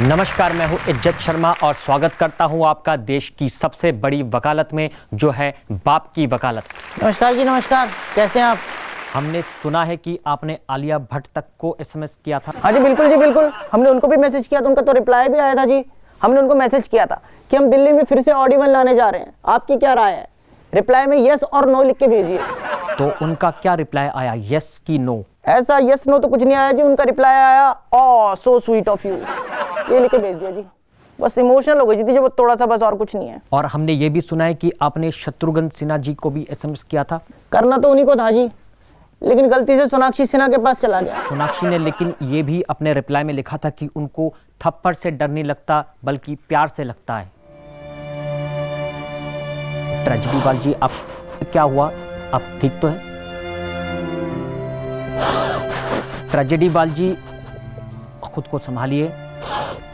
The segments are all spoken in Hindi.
नमस्कार, मैं हूं इज्जत शर्मा और स्वागत करता हूं आपका देश की सबसे बड़ी वकालत में, जो है बाप की वकालत। नमस्कार जी, नमस्कार। कैसे हैं आप? हमने सुना है कि आपने आलिया भट्ट तक को एसएमएस किया था। हाँ जी, बिल्कुल जी, बिल्कुल। हमने उनको भी मैसेज किया था, उनका तो रिप्लाई भी आया था जी। हमने उनको मैसेज किया था कि हम दिल्ली में फिर से ऑडी 1 लाने जा रहे हैं, आपकी क्या राय है? रिप्लाई में यस और नो लिख के भेजिए। तो उनका क्या रिप्लाई आया, यस की नो? ऐसा यस नो तो कुछ नहीं आया जी, उनका रिप्लाई आया ओह सो स्वीट ऑफ यू, ये लिख के भेज दिया जी। बस इमोशनल हो गई थी जो थोड़ा सा, बस और कुछ नहीं है। और हमने ये भी सुना है कि आपने शत्रुघ्न सिन्हा जी को भी एसएमएस किया था। करना तो उन्हीं को था जी, लेकिन गलती से सोनाक्षी सिन्हा के पास चला गया। सोनाक्षी ने लेकिन ये भी अपने रिप्लाई में लिखा था कि उनको थप्पड़ से डर नहीं लगता बल्कि प्यार से लगता है। ट्रेजेडीवाल जी, आप क्या हुआ, आप ठीक तो हैं? ट्रेजेडीवाल जी, खुद को संभालिए,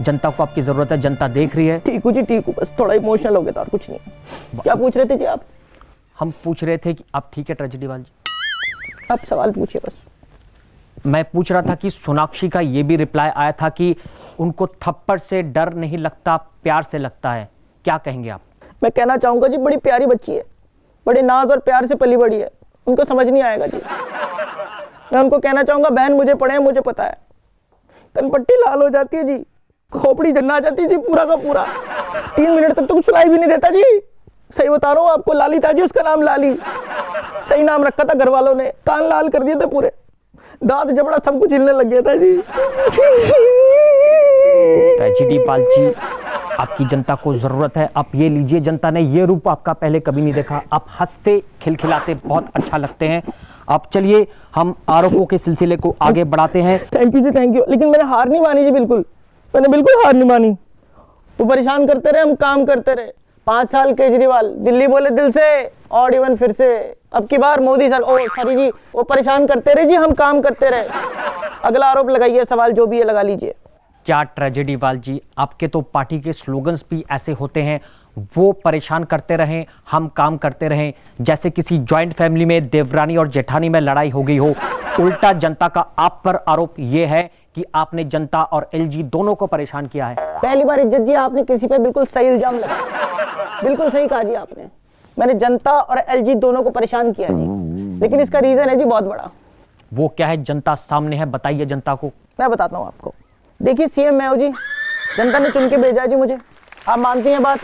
जनता को आपकी जरूरत है, जनता देख रही है। ठीक हूँ जी, ठीक हूँ, बस थोड़ा इमोशनल हो गया था और कुछ नहीं। क्या पूछ रहे थे जी आप? हम पूछ रहे थे कि आप ठीक है ट्रेजेडीवाल जी? आप सवाल पूछिए बस। मैं पूछ रहा था कि सोनाक्षी का ये भी रिप्लाई आया था कि उनको थप्पड़ से डर नहीं लगता, प्यार से लगता है। क्या कहेंगे आप? मैं कहना चाहूंगा जी, बड़ी प्यारी बच्ची है, बड़े नाज और प्यार से पली बड़ी है, उनको समझ नहीं आएगा जी। मैं उनको कहना चाहूंगा, बहन मुझे पढ़े हैं, मुझे पता है। कनपट्टी लाल हो जाती है जी, खोपड़ी जलना आ जाती है जी, पूरा का पूरा। 3 मिनट तक तो कुछ सुनाई भी नहीं देता जी। सही बता रहा हूँ आपको, लाली था जी उसका नाम, लाली। सही नाम रखा था घर वालों ने, कान लाल कर दिए थे पूरे, दांत जबड़ा सब कुछ हिलने लग गया था जी। ट्रेजेडीवाल जी, आपकी जनता को जरूरत है, आप ये लीजिए। जनता ने ये रूप आपका पहले कभी नहीं देखा, आप हंसते खिलखिलाते बहुत अच्छा लगते हैं। आप चलिए, हम आरोपों के सिलसिले को आगे बढ़ाते हैं। Thank you ji, thank you. लेकिन मैंने हार नहीं मानी जी, बिल्कुल, मैंने बिल्कुल हार नहीं मानी। वो परेशान करते रहे, हम काम करते रहे। 5 साल केजरीवाल, दिल्ली बोले दिल से, ऑडी 1 फिर से। अब की बार मोदी सर, ओ सॉरी जी, वो परेशान करते रहे जी, हम काम करते रहे। अगला आरोप लगाइए, सवाल जो भी है लगा लीजिए। क्या ट्रेजेडीवाल जी, आपके तो पार्टी के स्लोगन्स भी ऐसे होते हैं, वो परेशान करते रहें, हम काम करते रहें, जैसे किसी जॉइंट फैमिली में देवरानी और जेठानी में लड़ाई हो गई हो। उल्टा जनता का आप पर आरोप ये है कि आपने जनता और एलजी दोनों को परेशान किया है। पहली बार इज्जत जी, आपने किसी पे बिल्कुल सही इल्जाम लगाया, बिल्कुल सही कहा जी आपने। मैंने जनता और एलजी दोनों को परेशान किया जी, लेकिन इसका रीजन है जी बहुत बड़ा। वो क्या है? जनता सामने है, बताइए जनता को। मैं बताता हूँ आपको। देखिए, सीएम मैं हूँ जी, जनता ने चुन के भेजा है जी मुझे, आप मानती हैं बात।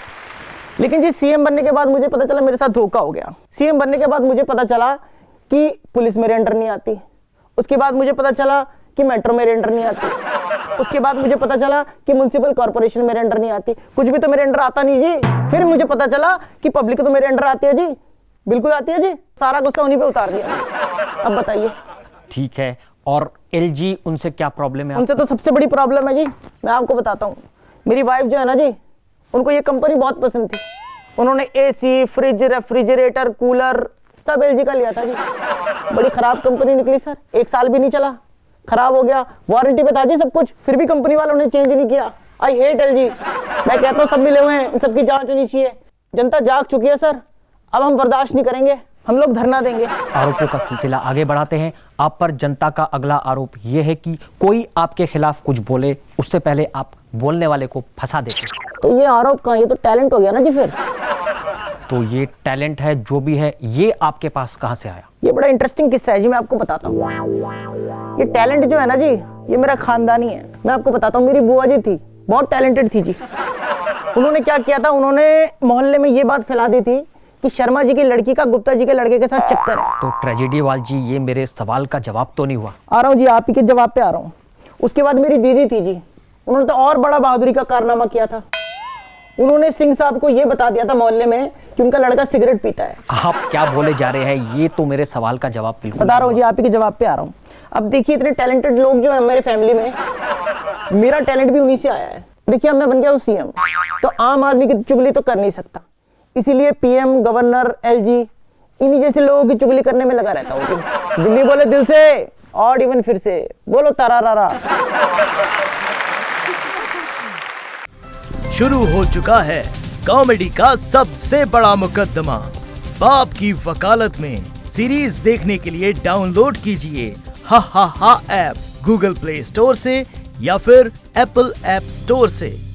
लेकिन जी सीएम बनने के बाद मुझे पता चला मेरे साथ धोखा हो गया। सीएम बनने के बाद मुझे पता चला कि पुलिस मेरे अंडर नहीं आती। उसके बाद मुझे पता चला कि मेट्रो मेरे अंडर नहीं आती। उसके बाद मुझे पता चला कि म्युनिसिपल कॉर्पोरेशन मेरे अंडर नहीं आती। कुछ भी तो मेरे अंडर आता नहीं जी। फिर मुझे पता चला कि पब्लिक तो मेरे अंडर आती है जी, बिल्कुल आती है जी। सारा गुस्सा उन्हीं पे उतार दिया। अब बताइए। ठीक है, और एलजी, उनसे क्या प्रॉब्लम है? उनसे तो सबसे बड़ी प्रॉब्लम है जी, मैं आपको बताता हूँ। मेरी वाइफ जो है ना जी, उनको ये कंपनी बहुत पसंद थी। उन्होंने एसी, फ्रिज, रेफ्रिजरेटर, कूलर सब एलजी का लिया था जी। बड़ी खराब कंपनी निकली सर, 1 साल भी नहीं चला, खराब हो गया। वारंटी पे था जी सब कुछ, फिर भी कंपनी वालों ने चेंज नहीं किया। I hate LG. मैं कहता हूँ सब मिले हुए हैं, इन सबकी जांच होनी चाहिए। जनता जाग चुकी है सर, अब हम बर्दाश्त नहीं करेंगे, हम लोग धरना देंगे। आरोपों का सिलसिला आगे बढ़ाते हैं। आप पर जनता का अगला आरोप यह है कि कोई आपके खिलाफ कुछ बोले, उससे पहले आप बोलने वाले को फंसा देते। तो ये आरोप कहाँ, ये तो टैलेंट हो गया ना जी। फिर तो ये टैलेंट है जो भी है, ये आपके पास कहां से आया? ये बड़ा इंटरेस्टिंग किस्सा है जी, मैं आपको बताता हूँ। ये टैलेंट जो है ना जी, ये मेरा खानदानी है। मैं आपको बताता हूँ, मेरी बुआ जी थी, बहुत टैलेंटेड थी जी। उन्होंने क्या किया था, उन्होंने मोहल्ले में ये बात फैला दी थी कि शर्मा जी की लड़की का गुप्ता जी के लड़के के साथ चक्कर है। तो ट्रेजेडीवाल जी, ये मेरे सवाल का जवाब तो नहीं हुआ। आ रहा हूँ जी, आप ही के जवाब पे आ रहा हूँ। उसके बाद मेरी दीदी थी जी, उन्होंने तो और बड़ा बहादुरी का कारनामा किया था। उन्होंने सिंह साहब को ये बता दिया था मोहल्ले में कि उनका लड़का सिगरेट पीता है। आप क्या बोले जा रहे हैं? ये तो मेरे सवाल का जवाब बिल्कुल बता रहा हूँ जी, आप ही के जवाब पे आ रहा हूँ। अब देखिए, इतने टैलेंटेड लोग जो है मेरे फैमिली में, मेरा टैलेंट भी उन्हीं से आया है। देखिए, अब मैं बन गया हूँ सीएम, तो आम आदमी की चुगली तो कर नहीं सकता, इसीलिए पीएम, गवर्नर, एलजी, इन्हीं जैसे लोगों की चुगली करने में लगा रहता हूँ। दिल्ली बोले दिल से, ऑडी 1 फिर से, बोलो तारा। शुरू हो चुका है कॉमेडी का सबसे बड़ा मुकदमा। बाप की वकालत में सीरीज देखने के लिए डाउनलोड कीजिए हा ऐप गूगल प्ले स्टोर से या फिर एप्पल ऐप स्टोर से।